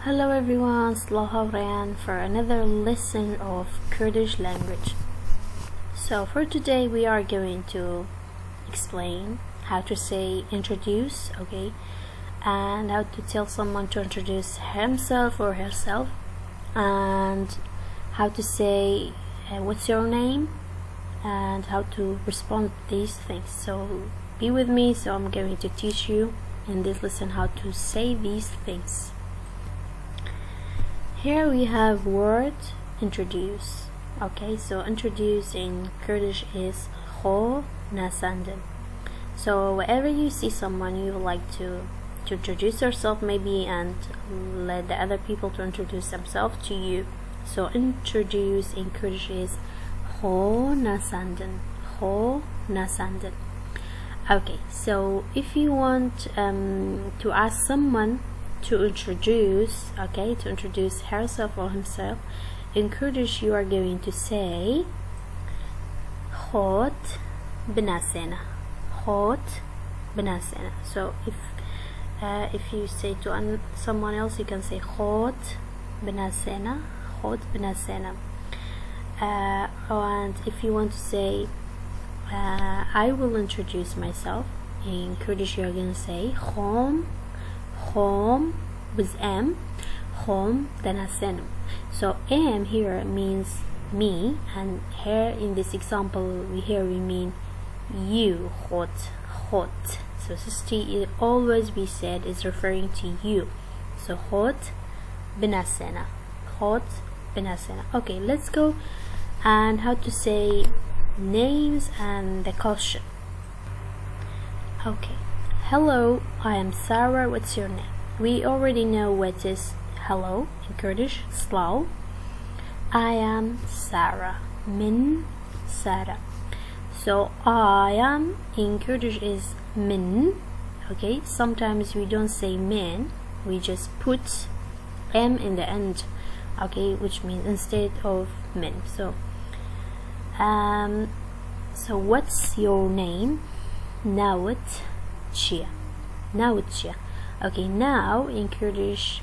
Hello everyone, Slaha Ryan for another lesson of Kurdish language. So for today we are going to explain how to say introduce, okay, and how to tell someone to introduce himself or herself, and how to say what's your name, and how to respond to these things. So be with me, so I'm going to teach you in this lesson how to say these things. Here we have word introduce. Okay, so introduce in Kurdish is kho nasandin. So whenever you see someone you would like to introduce yourself maybe and let the other people to introduce themselves to you. So introduce in Kurdish is kho nasandin. Kho nasandin. Okay, so if you want to ask someone to introduce herself or himself, in Kurdish you are going to say khot bnasena. Khot bnasena. So if you say to someone else, you can say khot bnasena. Khot bnasena. And if you want to say I will introduce myself, in Kurdish you are going to say khom with M, khom bnasena. So M here means me, and here in this example we mean you. Khot. So this T always be said is referring to you. So khot bnasena. Khot bnasena. Okay, let's go and how to say names and the question. Okay. Hello, I am Sarah. What's your name? We already know what is hello in Kurdish. Slaw. I am Sarah. Min Sarah. So I am in Kurdish is min. Okay, sometimes we don't say min, we just put M in the end. Okay, which means instead of min. So what's your name? Nawat Chia. Okay, now in Kurdish,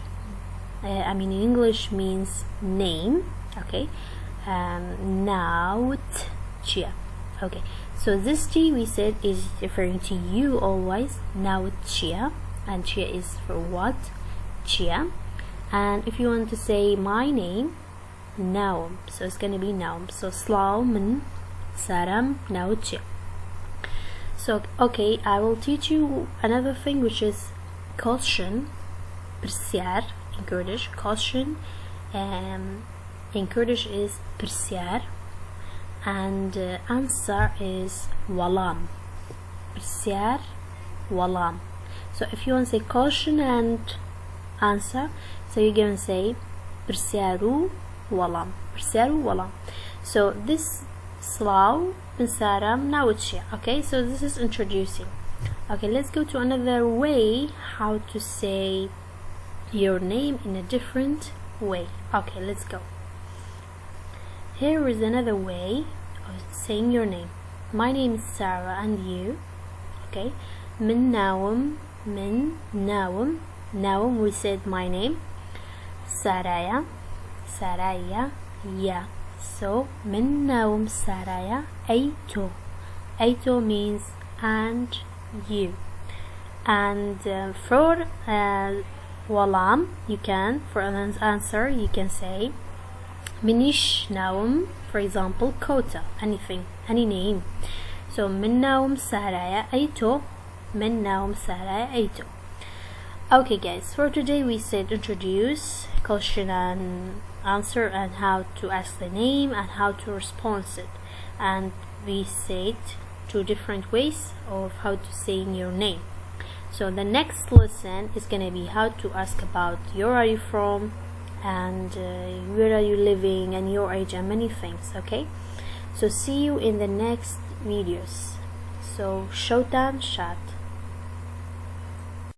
in English means name. Okay, Nawat Chia. Okay, so this G we said is referring to you always. Nawat Chia, and Chia is for what? Chia. And if you want to say my name, Naum, so it's gonna be Naum. So Slaw min Saram Nawat Chia. So okay, I will teach you another thing, which is question, persyar in Kurdish. Question in Kurdish is persyar, and answer is walam. Persyar, walam. So if you want to say question and answer, so you're going to say persyaru walam. Persyaru walam. So this Slaw bin Saram Nawat Chia. Okay, so this is introducing. Okay, let's go to another way how to say your name in a different way. Okay, let's go. Here is another way of saying your name. My name is Sarah, and you? Okay, min Nawam. Nawam, we said my name. Saraya, ya. So min Nawam Saraya Aito. Aito means and you. And for walam, you can, for an answer, you can say Minish Nawam, for example, Kota, anything, any name. So min Nawam Saraya Aito. Min Nawam Saraya Aito. Okay guys, for today we said introduce, question and answer, and how to ask the name and how to respond it. And we said two different ways of how to say your name. So the next lesson is gonna be how to ask about where are you from, and where are you living, and your age, and many things. Okay, so see you in the next videos. So showtime chat.